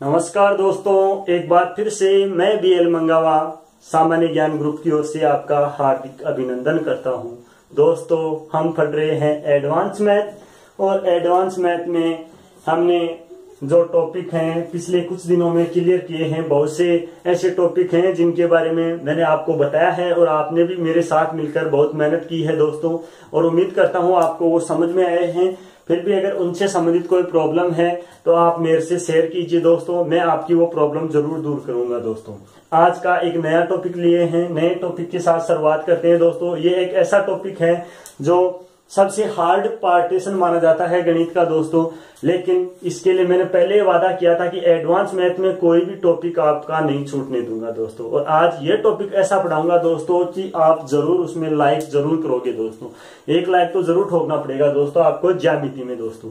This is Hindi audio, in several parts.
नमस्कार दोस्तों, एक बार फिर से मैं बीएल मंगावा सामान्य ज्ञान ग्रुप की ओर से आपका हार्दिक अभिनंदन करता हूं। दोस्तों, हम पढ़ रहे हैं एडवांस मैथ और एडवांस मैथ में हमने जो टॉपिक हैं पिछले कुछ दिनों में क्लियर किए हैं। बहुत से ऐसे टॉपिक हैं जिनके बारे में मैंने आपको बताया है और आपने भी मेरे साथ मिलकर बहुत मेहनत की है दोस्तों, और उम्मीद करता हूं आपको वो समझ में आए हैं। फिर भी अगर उनसे संबंधित कोई प्रॉब्लम है तो आप मेरे से शेयर कीजिए दोस्तों, मैं आपकी वो प्रॉब्लम जरूर दूर करूंगा। दोस्तों, आज का एक नया टॉपिक लिए हैं, नए टॉपिक के साथ शुरुआत करते हैं। दोस्तों, ये एक ऐसा टॉपिक है जो सबसे हार्ड पार्टीशन माना जाता है गणित का दोस्तों, लेकिन इसके लिए मैंने पहले वादा किया था कि एडवांस मैथ में कोई भी टॉपिक आपका नहीं छूटने दूंगा दोस्तों। और आज ये टॉपिक ऐसा पढ़ाऊंगा दोस्तों कि आप जरूर उसमें लाइक जरूर करोगे दोस्तों। एक लाइक तो जरूर ठोकना पड़ेगा दोस्तों आपको ज्यामिति में दोस्तों।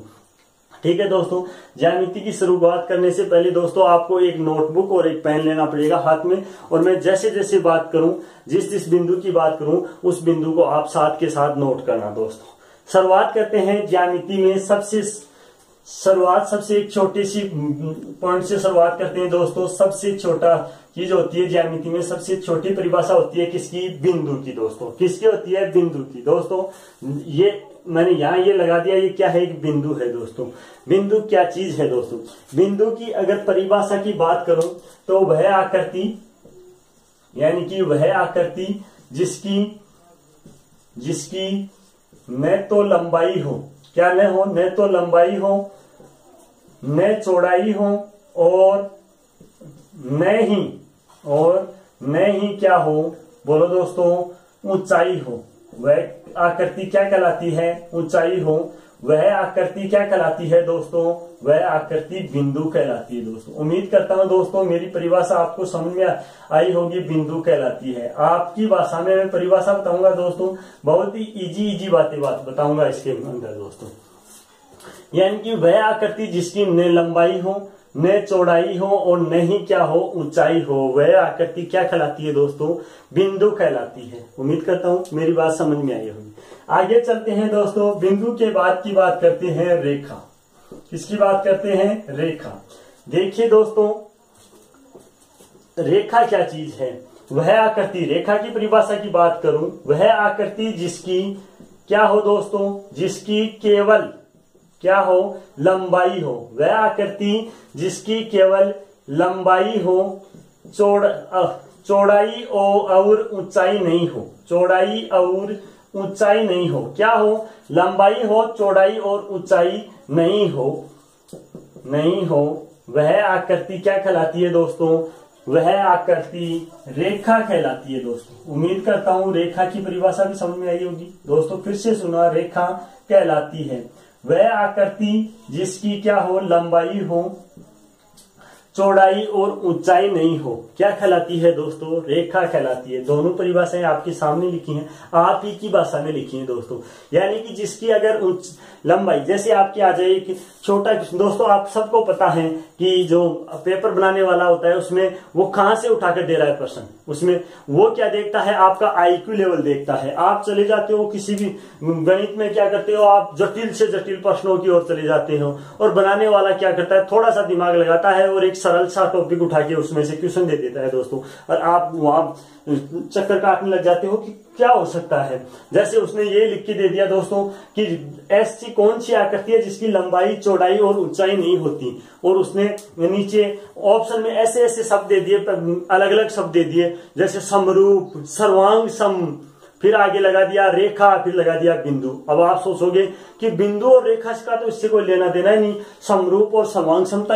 ठीक है दोस्तों, ज्यामिति की शुरुआत करने से पहले दोस्तों आपको एक नोटबुक और एक पेन लेना पड़ेगा हाथ में, और मैं जैसे जैसे बात करूं, जिस जिस बिंदु की बात करूं, उस बिंदु को आप साथ के साथ नोट करना दोस्तों। शुरुआत करते हैं ज्यामिति में। सबसे एक छोटी सी पॉइंट से शुरुआत करते हैं दोस्तों। सबसे छोटा चीज होती है ज्यामिति में, सबसे छोटी परिभाषा होती है किसकी? बिंदु की दोस्तों। किसकी होती है? बिंदु की दोस्तों। ये मैंने यहाँ ये लगा दिया, ये क्या है? एक बिंदु है दोस्तों। बिंदु क्या चीज है दोस्तों? बिंदु की अगर परिभाषा की बात करूं तो वह आकृति, यानी कि वह आकृति जिसकी न तो लंबाई हो, क्या न हो? न तो लंबाई हो, न चौड़ाई हो, और न ही क्या हो? बोलो दोस्तों, ऊंचाई हो। वह आकृति क्या कहलाती है? ऊंचाई हो। वह आकृति क्या कहलाती है दोस्तों? वह आकृति बिंदु कहलाती है दोस्तों। उम्मीद करता हूं दोस्तों मेरी परिभाषा आपको समझ में आई होगी। बिंदु कहलाती है। आपकी भाषा में मैं परिभाषा बताऊंगा दोस्तों, बहुत ही इजी बातें बताऊंगा इसके अंदर दोस्तों। यानी कि वह आकृति जिसकी न लंबाई हो, न चौड़ाई हो, और न ही क्या हो? ऊंचाई हो, वह आकृति क्या कहलाती है दोस्तों? बिंदु कहलाती है। उम्मीद करता हूं मेरी बात समझ में आई होगी। आगे चलते हैं दोस्तों। बिंदु के बाद की बात करते हैं रेखा। किसकी बात करते हैं? रेखा। देखिए दोस्तों, रेखा क्या चीज है? वह आकृति, रेखा की परिभाषा की बात करूं, वह आकृति जिसकी क्या हो दोस्तों? जिसकी केवल क्या हो? लंबाई हो। वह आकृति जिसकी केवल लंबाई हो, चौड़ाई और ऊंचाई नहीं हो। चौड़ाई और ऊंचाई नहीं हो। क्या हो? लंबाई हो, चौड़ाई और ऊंचाई नहीं हो। वह आकृति क्या कहलाती है दोस्तों? वह आकृति रेखा कहलाती है दोस्तों। उम्मीद करता हूं रेखा की परिभाषा भी समझ में आई होगी दोस्तों। फिर से सुना, रेखा कहलाती है वह आकृति जिसकी क्या हो? लंबाई हो, चौड़ाई और ऊंचाई नहीं हो। क्या कहलाती है दोस्तों? रेखा कहलाती है। दोनों परिभाषाएं आपके सामने लिखी हैं, आप ही की भाषा में लिखी हैं दोस्तों। यानी कि जिसकी अगर लंबाई, जैसे आपकी आ जाए कि छोटा दोस्तों, आप सबको पता है कि जो पेपर बनाने वाला होता है उसमें वो कहां से उठाकर दे रहा है प्रश्न, उसमें वो क्या देखता है? आपका आईक्यू लेवल देखता है। आप चले जाते हो किसी भी गणित में, क्या करते हो आप? जटिल से जटिल प्रश्नों की ओर चले जाते हो, और बनाने वाला क्या करता है? थोड़ा सा दिमाग लगाता है और एक सरल सा टॉपिक उठा के उसमें से क्वेश्चन दे देता है दोस्तों, और आप वहां चक्कर काटने लग जाते हो कि क्या हो सकता है। जैसे उसने ये लिख के दे दिया दोस्तों कि ऐसी कौन सी आकृति है जिसकी लंबाई, चौड़ाई और ऊंचाई नहीं होती, और उसने नीचे ऑप्शन में ऐसे ऐसे शब्द दे दिए, अलग अलग शब्द दे दिए, जैसे समरूप, सर्वांग सम, फिर आगे लगा दिया रेखा, फिर लगा दिया बिंदु। अब आप सोचोगे कि बिंदु और रेखा का तो इससे कोई लेना देना ही नहीं, समरूप और सर्वांग समता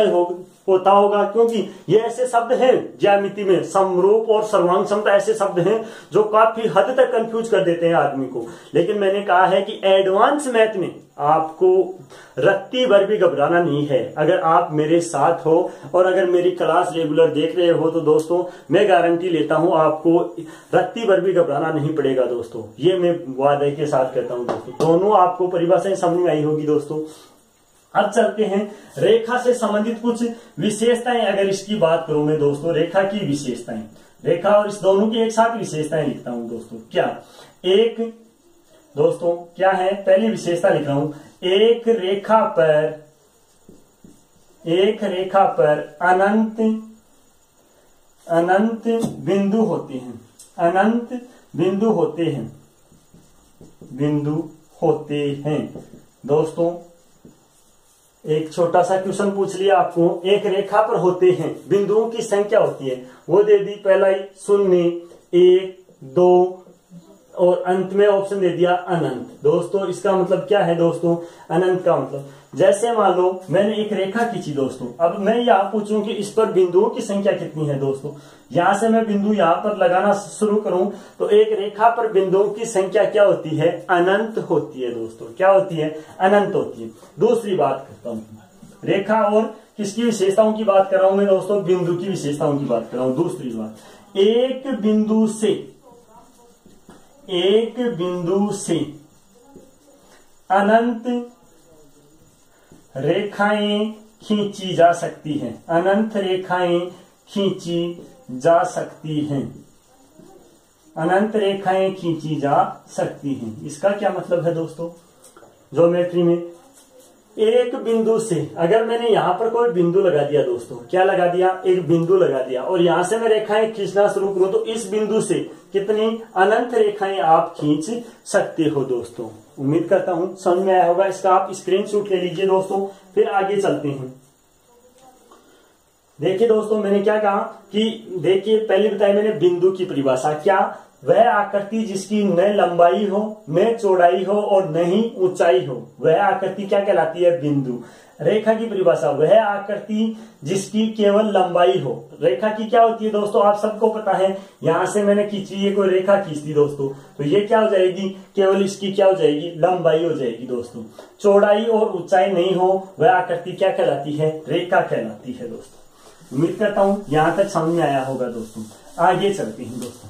होता होगा, क्योंकि ये ऐसे शब्द हैं ज्यामिति में, समरूप और सर्वांग समता ऐसे शब्द हैं जो काफी हद तक कंफ्यूज कर देते हैं आदमी को। लेकिन मैंने कहा है कि एडवांस मैथ में आपको रत्ती भर भी घबराना नहीं है। अगर आप मेरे साथ हो और अगर मेरी क्लास रेगुलर देख रहे हो तो दोस्तों मैं गारंटी लेता हूं आपको रत्ती भर भी घबराना नहीं पड़ेगा दोस्तों। ये मैं वादे के साथ कहता हूं दोस्तों। दोनों आपको परिभाषाएं समझ में आई होगी दोस्तों। अब चलते हैं रेखा से संबंधित कुछ विशेषताएं। अगर इसकी बात करूं मैं दोस्तों, रेखा की विशेषताएं, रेखा और इस दोनों की एक साथ विशेषताएं लिखता हूं दोस्तों। क्या एक दोस्तों क्या है? पहली विशेषता लिख रहा हूं, एक रेखा पर एक रेखा पर अनंत अनंत बिंदु होते हैं, अनंत बिंदु होते हैं, बिंदु होते हैं। दोस्तों एक छोटा सा क्वेश्चन पूछ लिया आपको, एक रेखा पर होते हैं, बिंदुओं की संख्या होती है, वो दे दी पहला ही 0, 1, 2 और अंत में ऑप्शन दे दिया अनंत। दोस्तों इसका मतलब क्या है दोस्तों, अनंत का मतलब जैसे मान लो मैंने एक रेखा खींची दोस्तों, अब मैं यहाँ पूछूं कि इस पर बिंदुओं की संख्या कितनी है दोस्तों, यहां से मैं बिंदु यहाँ पर लगाना शुरू करूं तो एक रेखा पर बिंदुओं की संख्या क्या होती है, अनंत होती है दोस्तों, क्या होती है, अनंत होती है। दूसरी बात करता हूं, रेखा और किसकी विशेषताओं की बात कर रहा हूं मैं दोस्तों, बिंदु की विशेषताओं की बात कर रहा हूं। दूसरी बात, एक बिंदु से अनंत रेखाएं खींची जा सकती हैं, अनंत रेखाएं खींची जा सकती हैं, अनंत रेखाएं खींची जा सकती हैं। इसका क्या मतलब है दोस्तों, ज्योमेट्री में एक बिंदु से, अगर मैंने यहां पर कोई बिंदु लगा दिया दोस्तों, क्या लगा दिया, एक बिंदु लगा दिया और यहां से मैं रेखाएं खींचना शुरू करूं तो इस बिंदु से कितनी अनंत रेखाएं आप खींच सकते हो दोस्तों। उम्मीद करता हूं समझ में आया होगा। इसका आप स्क्रीनशॉट ले लीजिए दोस्तों, फिर आगे चलते हैं। देखिए दोस्तों मैंने क्या कहा कि देखिए पहले बताया मैंने बिंदु की परिभाषा, क्या, वह आकृति जिसकी न लंबाई हो, न चौड़ाई हो और न ही ऊंचाई हो, वह आकृति क्या कहलाती है, बिंदु। रेखा की परिभाषा, वह आकृति जिसकी केवल लंबाई हो। रेखा की क्या होती है दोस्तों, आप सबको पता है, यहां से मैंने खींची, ये कोई रेखा खींच दी दोस्तों, तो ये क्या हो जाएगी, केवल इसकी क्या हो जाएगी, लंबाई हो जाएगी दोस्तों। चौड़ाई और ऊंचाई नहीं हो, वह आकृति क्या कहलाती है, रेखा कहलाती है दोस्तों। उम्मीद करता हूं यहां तक समझ में आया होगा दोस्तों। आगे चलते हैं दोस्तों।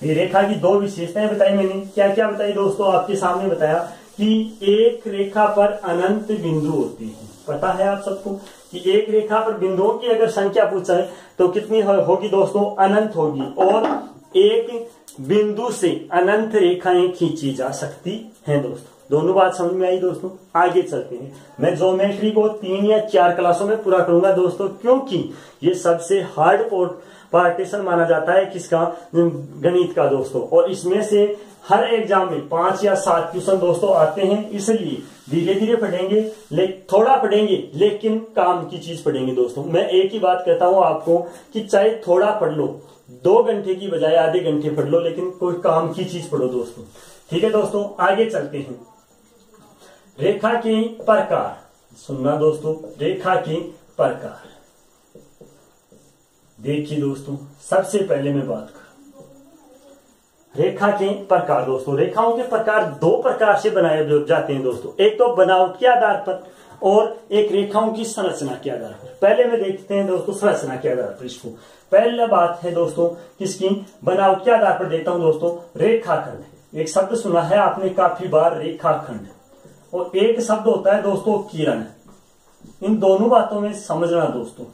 ये रेखा की दो विशेषताएं बताई मैंने, क्या क्या बताई दोस्तों, आपके सामने बताया कि एक रेखा पर अनंत बिंदु होते हैं। पता है आप सबको कि एक रेखा पर बिंदुओं की अगर संख्या पूछे तो कितनी होगी दोस्तों, अनंत होगी, और एक बिंदु से अनंत रेखाएं खींची जा सकती हैं दोस्तों। दोनों बात समझ में आई दोस्तों। आगे चलते हैं। मैं ज्योमेट्री को 3 या 4 क्लासों में पूरा करूंगा दोस्तों, क्योंकि ये सबसे हार्ड पार्टीशन माना जाता है किसका, गणित का दोस्तों, और इसमें से हर एग्जाम में 5 या 7 क्वेश्चन दोस्तों आते हैं, इसलिए धीरे धीरे पढ़ेंगे, थोड़ा पढ़ेंगे लेकिन काम की चीज पढ़ेंगे दोस्तों। मैं एक ही बात कहता हूं आपको कि चाहे थोड़ा पढ़ लो, 2 घंटे की बजाय आधे घंटे पढ़ लो, लेकिन कोई काम की चीज पढ़ो दोस्तों। ठीक है दोस्तों, आगे चलते हैं। रेखा के प्रकार, सुनना दोस्तों, रेखा के प्रकार। देखिए दोस्तों, सबसे पहले मैं बात करूं रेखा के प्रकार दोस्तों। रेखाओं के प्रकार 2 प्रकार से बनाए जाते हैं दोस्तों, एक तो बनावट के आधार पर और एक रेखाओं की संरचना के आधार पर। पहले में देखते हैं दोस्तों संरचना के आधार पर इसको। पहला बात है दोस्तों किसकी, बनावट के आधार पर देखता हूं दोस्तों, रेखाखंड। एक शब्द सुना है आपने काफी बार, रेखाखंड, और एक शब्द होता है दोस्तों किरण। इन दोनों बातों में समझना दोस्तों,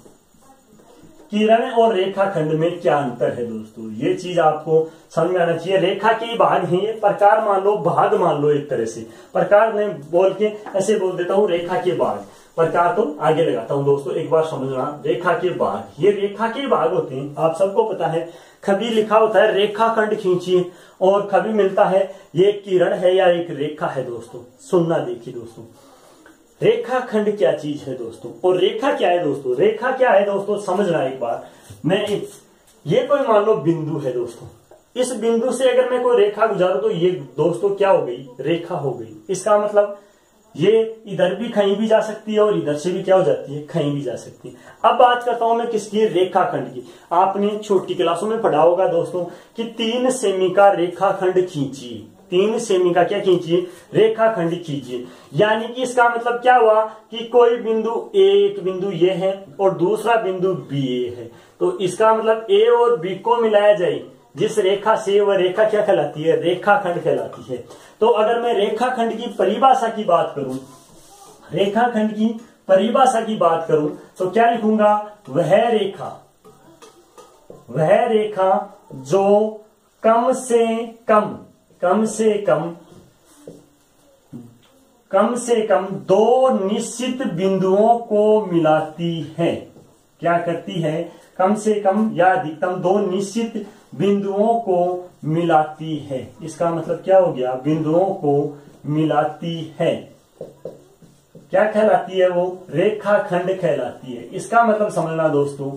किरण और रेखाखंड में क्या अंतर है दोस्तों, ये चीज आपको समझ में आना चाहिए। रेखा के भाग हैं ये, प्रकार मान लो, भाग मान लो, एक तरह से प्रकार में बोल के ऐसे बोल देता हूं, रेखा के भाग, प्रकार तो आगे लगाता हूं दोस्तों। एक बार समझना, रेखा के भाग, ये रेखा के भाग होते हैं, आप सबको पता है। कभी लिखा होता है रेखाखंड खींचिए, और कभी मिलता है ये किरण है या एक रेखा है दोस्तों। सुनना, देखिए दोस्तों, रेखाखंड क्या चीज है दोस्तों, और रेखा क्या है दोस्तों। रेखा क्या है दोस्तों, समझना एक बार। ये कोई मान लो बिंदु है दोस्तों, इस बिंदु से अगर मैं कोई रेखा गुजारूं तो ये दोस्तों क्या हो गई, रेखा हो गई। इसका मतलब ये इधर भी कहीं भी जा सकती है और इधर से भी क्या हो जाती है, कहीं भी जा सकती है। अब बात करता हूं मैं किसकी, रेखाखंड की। आपने छोटी क्लासों में पढ़ा होगा दोस्तों कि 3 सेमी का रेखाखंड खींचिए, 3 सेमी का क्या खींचिए, रेखाखंड खींचिए। यानी कि इसका मतलब क्या हुआ कि कोई बिंदु, एक बिंदु ये है और दूसरा बिंदु बी है, तो इसका मतलब ए और बी को मिलाया जाए जिस रेखा से, वह रेखा क्या कहलाती है, रेखाखंड कहलाती है। तो अगर मैं रेखाखंड की परिभाषा की बात करूं, रेखाखंड की परिभाषा की बात करूं तो क्या लिखूंगा, वह रेखा जो कम से कम कम से कम दो निश्चित बिंदुओं को मिलाती है। क्या करती है? कम से कम या अधिकतम दो निश्चित बिंदुओं को मिलाती है। इसका मतलब क्या हो गया? बिंदुओं को मिलाती है। क्या कहलाती है वो? रेखाखंड कहलाती है। इसका मतलब समझना दोस्तों,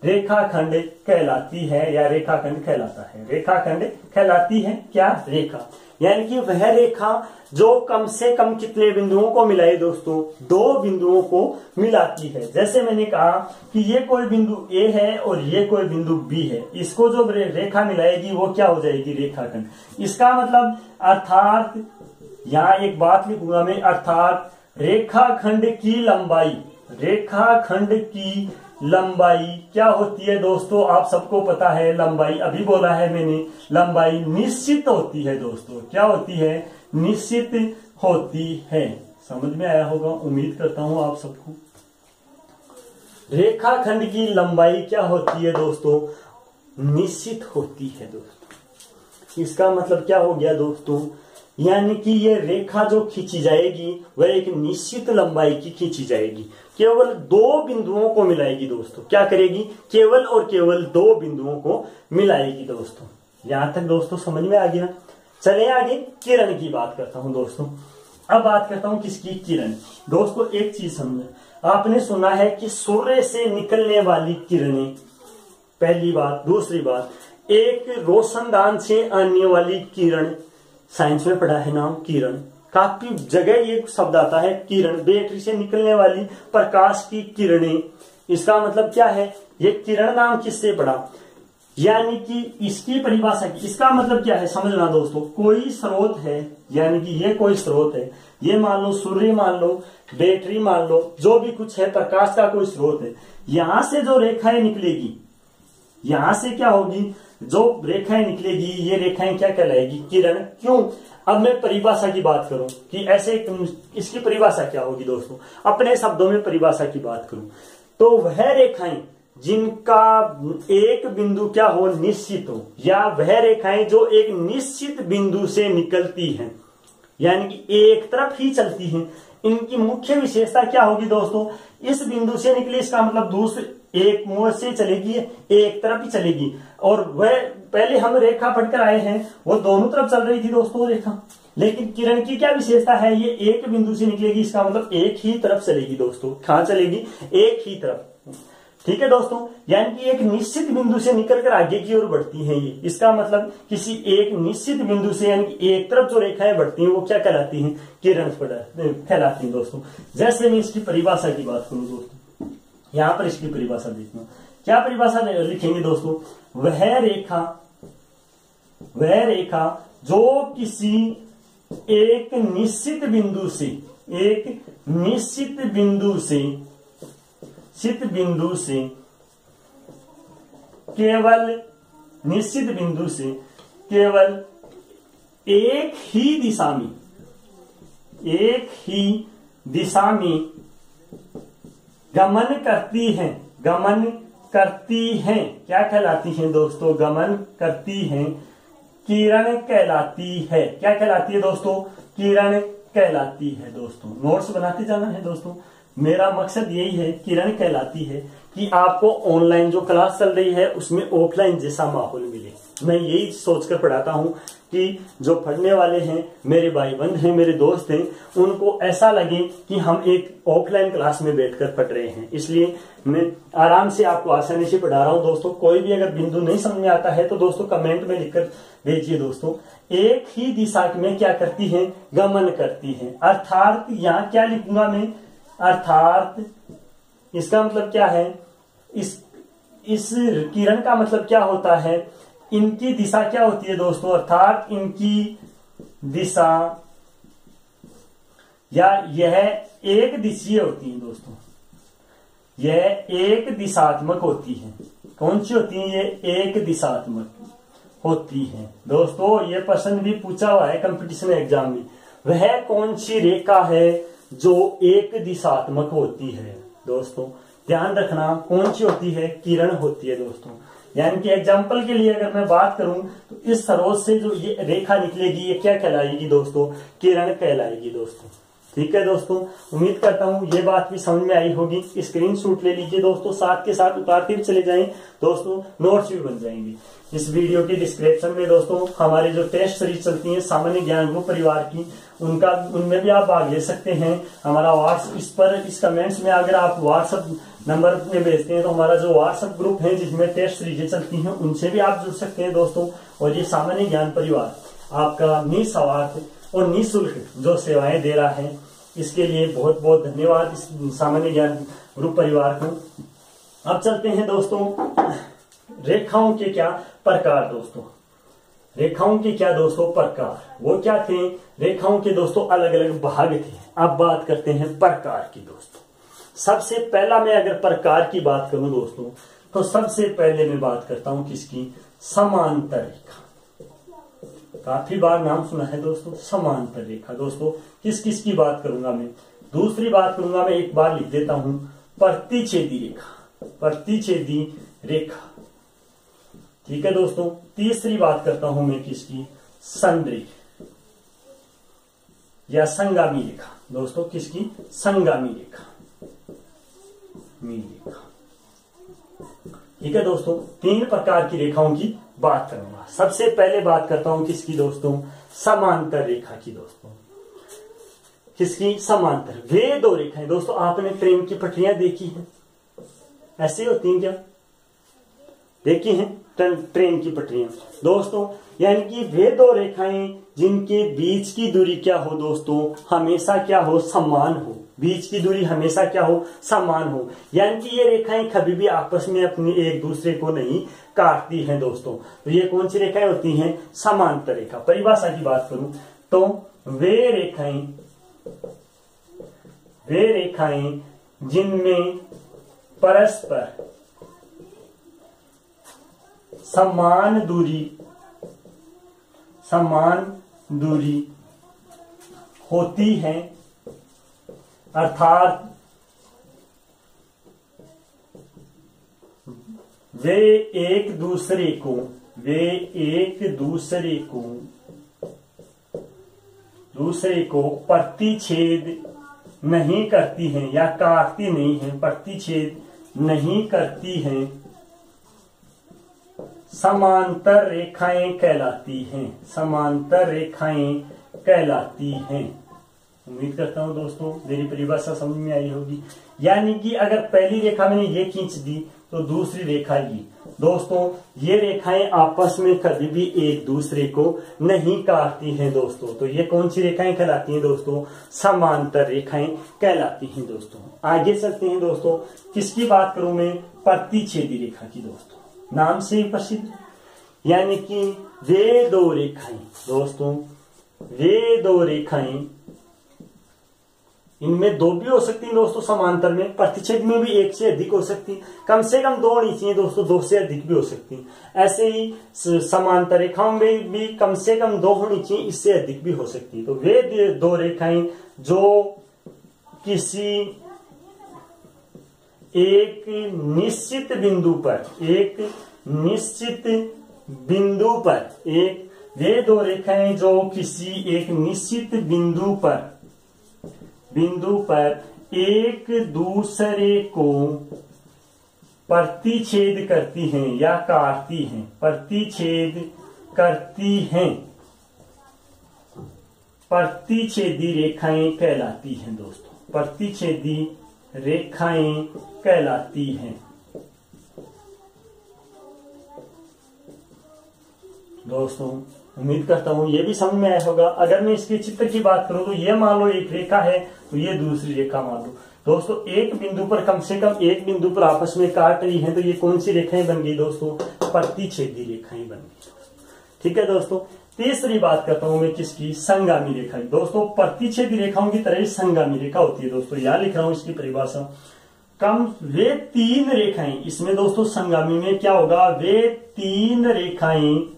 रेखाखंड कहलाती है या रेखाखंड कहलाता है। रेखाखंड कहलाती है क्या? रेखा, यानी कि वह रेखा जो कम से कम कितने बिंदुओं को मिलाए दोस्तों? दो बिंदुओं को मिलाती है। जैसे मैंने कहा कि ये कोई बिंदु ए है और ये कोई बिंदु बी है, इसको जो रेखा मिलाएगी वो क्या हो जाएगी? रेखाखंड। इसका मतलब अर्थात यहां एक बात लिखूंगा मैं, अर्थात रेखाखंड की लंबाई, रेखाखंड की लंबाई क्या होती है दोस्तों? आप सबको पता है लंबाई, अभी बोला है मैंने, लंबाई निश्चित होती है दोस्तों। क्या होती है? निश्चित होती है। समझ में आया होगा, उम्मीद करता हूं आप सबको। रेखाखंड की लंबाई क्या होती है दोस्तों? निश्चित होती है दोस्तों। इसका मतलब क्या हो गया दोस्तों? यानी कि ये रेखा जो खींची जाएगी वह एक निश्चित लंबाई की खींची जाएगी, केवल दो बिंदुओं को मिलाएगी दोस्तों। क्या करेगी? केवल और केवल दो बिंदुओं को मिलाएगी दोस्तों। यहां तक दोस्तों समझ में आ गया। चले आगे किरण की बात करता हूं दोस्तों। अब बात करता हूं किसकी? किरण। दोस्तों एक चीज समझे, आपने सुना है कि सूर्य से निकलने वाली किरणें, पहली बात। दूसरी बात, एक रोशनदान से आने वाली किरण, साइंस में पढ़ा है नाम किरण, काफी जगह ये शब्द आता है किरण। बैटरी से निकलने वाली प्रकाश की किरणें, इसका मतलब क्या है? ये किरण नाम किससे पढ़ा? यानी कि इसकी परिभाषा की, इसका मतलब क्या है समझना दोस्तों। कोई स्रोत है, यानी कि ये कोई स्रोत है, ये मान लो सूर्य मान लो, बैटरी मान लो, जो भी कुछ है, प्रकाश का कोई स्रोत है। यहां से जो रेखाएं निकलेगी, यहां से क्या होगी? जो रेखाएं निकलेगी, ये रेखाएं क्या कहलाएगी? किरण। क्यों? अब मैं परिभाषा की बात करूं कि ऐसे इसकी परिभाषा क्या होगी दोस्तों, अपने शब्दों में परिभाषा की बात करूं तो वह रेखाएं जिनका एक बिंदु क्या हो? निश्चित हो, या वह रेखाएं जो एक निश्चित बिंदु से निकलती हैं, यानी कि एक तरफ ही चलती हैं। इनकी मुख्य विशेषता क्या होगी दोस्तों? इस बिंदु से निकली, इसका मतलब दूसरे एक मोड़ से चलेगी, एक तरफ ही चलेगी। और वह पहले हम रेखा पढ़कर आए हैं, वो दोनों तरफ चल रही थी दोस्तों रेखा। लेकिन किरण की क्या विशेषता है? ये एक बिंदु से निकलेगी, इसका मतलब एक ही तरफ चलेगी दोस्तों। कहां चलेगी? एक ही तरफ। ठीक है दोस्तों, यानी कि एक निश्चित बिंदु से निकलकर आगे की ओर बढ़ती हैं ये। इसका मतलब किसी एक निश्चित बिंदु से, यानी कि एक तरफ जो रेखाएं बढ़ती हैं वो क्या कहलाती हैं? किरण कहलाती हैं दोस्तों। जैसे मैं इसकी परिभाषा की बात करूं दोस्तों, यहां पर इसकी परिभाषा देखना, क्या परिभाषा लिखेंगे दोस्तों? वह रेखा जो किसी एक निश्चित बिंदु से, एक निश्चित बिंदु से केवल निश्चित बिंदु से केवल एक ही दिशा में गमन करती हैं, क्या कहलाती हैं दोस्तों? गमन करती हैं, किरण कहलाती है। क्या कहलाती है दोस्तों? किरण कहलाती है दोस्तों। नोट्स बनाते जाना है दोस्तों, मेरा मकसद यही है। किरण कहलाती है कि आपको ऑनलाइन जो क्लास चल रही है उसमें ऑफलाइन जैसा माहौल मिले। मैं यही सोचकर पढ़ाता हूं कि जो पढ़ने वाले हैं, मेरे भाई बंद हैं, मेरे दोस्त हैं, उनको ऐसा लगे कि हम एक ऑफलाइन क्लास में बैठकर पढ़ रहे हैं। इसलिए मैं आराम से आपको आसानी से पढ़ा रहा हूं दोस्तों। कोई भी अगर बिंदु नहीं समझ में आता है तो दोस्तों कमेंट में लिखकर भेजिए दोस्तों। एक ही दिशा में क्या करती है? गमन करती है। अर्थात यहाँ क्या लिखूंगा मैं? अर्थात इसका मतलब क्या है? इस किरण का मतलब क्या होता है? इनकी दिशा क्या होती है दोस्तों? अर्थात इनकी दिशा या यह एक दिशीय होती है दोस्तों। यह एक दिशात्मक होती है। कौन सी होती है? ये एक दिशात्मक होती है दोस्तों। ये प्रश्न भी पूछा हुआ है कंपटीशन एग्जाम में। वह कौन सी रेखा है जो एक दिशात्मक होती है दोस्तों? ध्यान रखना, कौन सी होती है? किरण होती है दोस्तों। यानी कि एग्जाम्पल के लिए अगर मैं बात करूं तो इस स्रोत से जो ये रेखा निकलेगी ये क्या कहलाएगी दोस्तों? किरण कहलाएगी दोस्तों। ठीक है दोस्तों, उम्मीद करता हूँ ये बात भी समझ में आई होगी। स्क्रीनशॉट ले लीजिए दोस्तों, साथ के साथ उतारते चले जाएं दोस्तों, नोट्स भी बन जाएंगे। इस वीडियो के डिस्क्रिप्शन में दोस्तों हमारे जो टेस्ट सीरीज चलती है सामान्य ज्ञान ग्रुप परिवार की, उनमें भी आप भाग ले सकते हैं। हमारा व्हाट्सएप इस कमेंट्स में अगर आप व्हाट्सएप नंबर में भेजते हैं तो हमारा जो व्हाट्सएप ग्रुप है जिसमें टेस्ट सीरीजें चलती हैं उनसे भी आप जुड़ सकते हैं दोस्तों। और ये सामान्य ज्ञान परिवार आपका निस्वार्थ और निःशुल्क जो सेवाएं दे रहा है, इसके लिए बहुत बहुत धन्यवाद इस सामान्य ज्ञान ग्रुप परिवार को। अब चलते हैं दोस्तों रेखाओं के क्या प्रकार दोस्तों, रेखाओं के क्या दोस्तों प्रकार, वो क्या थे, रेखाओं के दोस्तों अलग अलग भाग थे। अब बात करते हैं प्रकार की दोस्तों। सबसे पहला मैं अगर प्रकार की बात करूं दोस्तों, तो सबसे पहले मैं बात करता हूं किसकी, समांतर रेखा। काफी बार नाम सुना है दोस्तों समांतर रेखा। दोस्तों किस किस की बात करूंगा मैं, दूसरी बात करूंगा मैं, एक बार लिख देता हूं, प्रतिच्छेदी रेखा, प्रतिच्छेदी रेखा। ठीक है दोस्तों, तीसरी बात करता हूं मैं किसकी, संरेख या संगामी रेखा। दोस्तों किसकी, संगामी रेखा, रेखा। ठीक है दोस्तों, तीन प्रकार की रेखाओं की बात करूंगा। सबसे पहले बात करता हूं किसकी दोस्तों, समांतर रेखा की दोस्तों। किसकी, समांतर। वे दो रेखाएं दोस्तों, आपने ट्रेन की पटरियां देखी हैं, ऐसे होती हैं क्या, देखी हैं ट्रेन की पटरियां दोस्तों, यानी कि वे दो रेखाएं जिनके बीच की दूरी क्या हो दोस्तों, हमेशा क्या हो, समान हो। बीच की दूरी हमेशा क्या हो, समान हो, यानी कि ये रेखाएं कभी भी आपस में अपनी एक दूसरे को नहीं काटती हैं दोस्तों। तो ये कौन सी रेखाएं होती हैं, समांतर रेखा। परिभाषा की बात करूं तो वे रेखाएं जिनमें परस्पर समान दूरी होती है, अर्थात वे एक दूसरे को प्रतिच्छेद नहीं करती हैं या काटती नहीं हैं, प्रतिच्छेद नहीं करती हैं, समांतर रेखाएं कहलाती हैं, समांतर रेखाएं कहलाती हैं। उम्मीद करता हूं दोस्तों मेरी परिभाषा समझ में आई होगी। यानी कि अगर पहली रेखा मैंने ये खींच दी तो दूसरी रेखा ये दोस्तों, ये रेखाएं आपस में कभी भी एक दूसरे को नहीं काटती हैं दोस्तों। तो ये कौन सी रेखाएं कहलाती हैं दोस्तों, समांतर रेखाएं कहलाती हैं दोस्तों। आगे चलते हैं दोस्तों, किसकी बात करूं मैं, प्रतिच्छेदी रेखा की दोस्तों, नाम से प्रसिद्ध। यानी कि वे दो रेखाएं दोस्तों, वे दो रेखाएं, इनमें दो भी हो सकती हैं दोस्तों समांतर में, प्रतिच्छेद में भी एक से अधिक हो सकती, कम से कम दो होनी चाहिए दोस्तों, दो से अधिक भी हो सकती। ऐसे ही समांतर रेखाओं में भी कम से कम दो होनी चाहिए, इससे अधिक भी हो सकती। तो वे दो रेखाएं जो किसी एक निश्चित बिंदु पर वे दो रेखाएं जो किसी एक निश्चित बिंदु पर एक दूसरे को प्रतिच्छेद करती हैं या काटती हैं, प्रतिच्छेद करती हैं, प्रतिच्छेदी रेखाएं कहलाती हैं दोस्तों, प्रतिच्छेदी रेखाएं कहलाती हैं दोस्तों। उम्मीद करता हूं ये भी समझ में आया होगा। अगर मैं इसके चित्र की बात करूं तो ये मान लो एक रेखा है, तो ये दूसरी रेखा मान लो दोस्तों, एक बिंदु पर कम से कम एक बिंदु पर आपस में काट रही हैं, तो ये कौन सी रेखाएं बन गई दोस्तों, प्रतिच्छेदी रेखाएं बन गई। ठीक है दोस्तों, तीसरी बात करता हूं मैं किसकी, संगामी रेखा की दोस्तों। प्रतिच्छेदी रेखाओं की तरह संगामी रेखा होती है दोस्तों, यहां लिख रहा हूं इसकी परिभाषा। वे तीन रेखाएं, इसमें दोस्तों संगामी में क्या होगा, वे तीन रेखाएं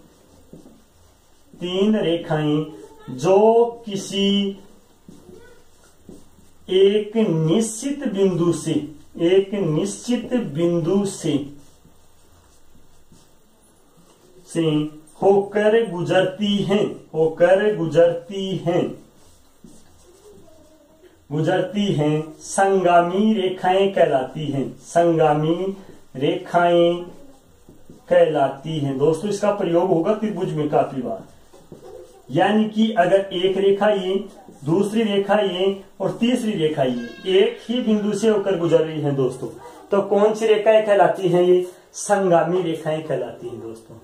जो किसी एक निश्चित बिंदु से होकर गुजरती हैं, गुजरती हैं संगामी रेखाएं कहलाती हैं। संगामी रेखाएं कहलाती हैं। दोस्तों इसका प्रयोग होगा त्रिभुज में काफी बार, यानी कि अगर एक रेखा ये, दूसरी रेखा ये और तीसरी रेखा ये एक ही बिंदु से होकर गुजर रही हैं दोस्तों, तो कौन सी रेखाएं कहलाती हैं? ये संगामी रेखाएं कहलाती हैं दोस्तों।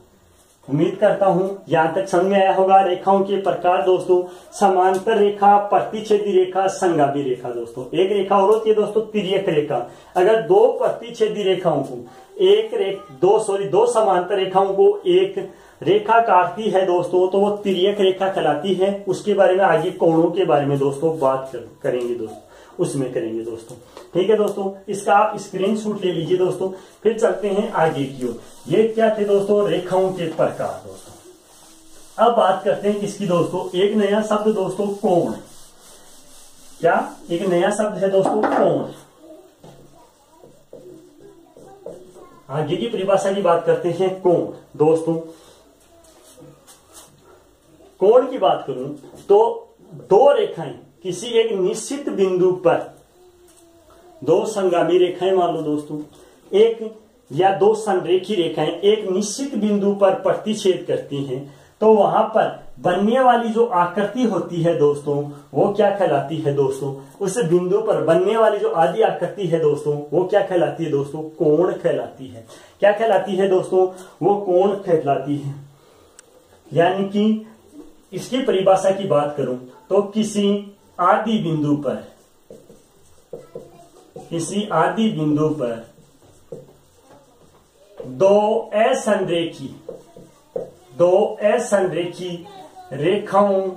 उम्मीद करता हूं यहां तक समझ में आया होगा। रेखाओं के प्रकार दोस्तों, समांतर रेखा, प्रतिच्छेदी रेखा, संगामी रेखा। दोस्तों एक रेखा और होती है दोस्तों तिर्यक रेखा। अगर दो प्रतिच्छेदी रेखाओं को दो समांतर रेखाओं को एक रेखा काटती है दोस्तों, तो वो तिर्यक रेखा कहलाती है। उसके बारे में आगे कोणों के बारे में दोस्तों बात करेंगे दोस्तों, उसमें करेंगे दोस्तों। ठीक है दोस्तों, इसका आप स्क्रीनशॉट ले लीजिए दोस्तों। फिर चलते हैं आगे की ओर। ये क्या थे दोस्तों? रेखाओं के प्रकार दोस्तों। अब बात करते हैं किसकी दोस्तों? एक नया शब्द दोस्तों कोण। क्या एक नया शब्द है दोस्तों? कोण। आगे की परिभाषा की बात करते हैं कोण दोस्तों। कोण की बात करूं तो दो रेखाएं किसी एक निश्चित बिंदु पर, दो संगामी रेखाएं मान लो दोस्तों, एक या दो संरेखी रेखाएं एक निश्चित बिंदु पर प्रतिच्छेद करती हैं, तो वहां पर बनने वाली जो आकृति होती है दोस्तों वो क्या कहलाती है दोस्तों? उस बिंदु पर बनने वाली जो आदि आकृति है दोस्तों वो क्या कहलाती है दोस्तों? कोण कहलाती है। क्या कहलाती है दोस्तों? वो कोण कहलाती है। यानी कि इसकी परिभाषा की बात करूं तो किसी आदि बिंदु पर दो असंरेखी रेखाओं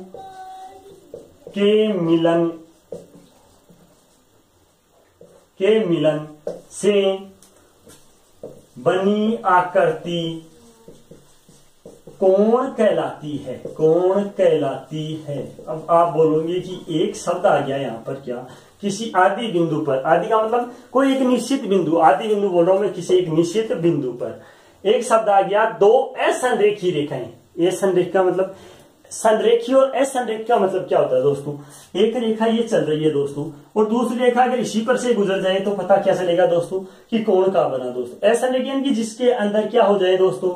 के मिलन से बनी आकृति कोण कहलाती है। कोण कहलाती है। अब आप बोलोगे कि एक शब्द आ गया यहाँ पर, क्या? किसी आदि बिंदु पर। आदि का मतलब कोई एक निश्चित बिंदु, आदि बिंदु बोल रहा हूं मैं, किसी एक निश्चित बिंदु पर एक शब्द आ गया, दो असंरेखी रेखाएं। ये संरेखा मतलब संरेखी और असंरेखी का मतलब क्या होता है दोस्तों? एक रेखा ये चल रही है दोस्तों और दूसरी रेखा अगर इसी पर से गुजर जाए तो पता क्या चलेगा दोस्तों कि कोण का बना दोस्तों। असंरेखी यानी कि जिसके अंदर क्या हो जाए दोस्तों,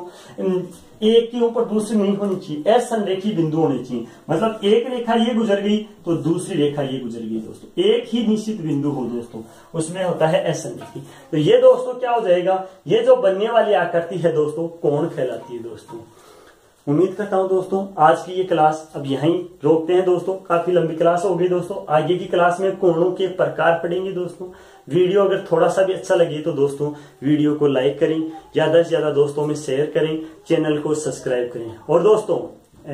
एक के ऊपर दूसरी नहीं होनी चाहिए, असंरेखी बिंदु होने चाहिए। मतलब एक रेखा ये गुजर गई तो दूसरी रेखा ये गुजर गई दोस्तों, एक ही निश्चित बिंदु हो दोस्तों, उसमें होता है असंरेखी। तो ये दोस्तों क्या हो जाएगा? ये जो बनने वाली आकृति है दोस्तों कोण कहलाती है दोस्तों। उम्मीद करता हूं दोस्तों आज की ये क्लास अब यहीं रोकते हैं दोस्तों। काफी लंबी क्लास हो गई दोस्तों। आगे की क्लास में कोणों के प्रकार पढ़ेंगे दोस्तों। वीडियो अगर थोड़ा सा भी अच्छा लगे तो दोस्तों वीडियो को लाइक करें, ज्यादा से ज्यादा दोस्तों में शेयर करें, चैनल को सब्सक्राइब करें। और दोस्तों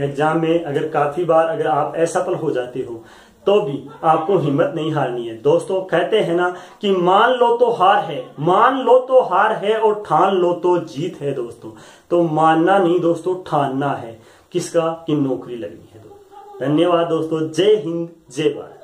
एग्जाम में अगर काफी बार अगर आप असफल हो जाते हो तो भी आपको हिम्मत नहीं हारनी है दोस्तों। कहते हैं ना कि मान लो तो हार है, मान लो तो हार है और ठान लो तो जीत है दोस्तों। तो मानना नहीं दोस्तों, ठानना है। किसका? कि नौकरी लगनी है दोस्तों। धन्यवाद दोस्तों। जय हिंद, जय भारत।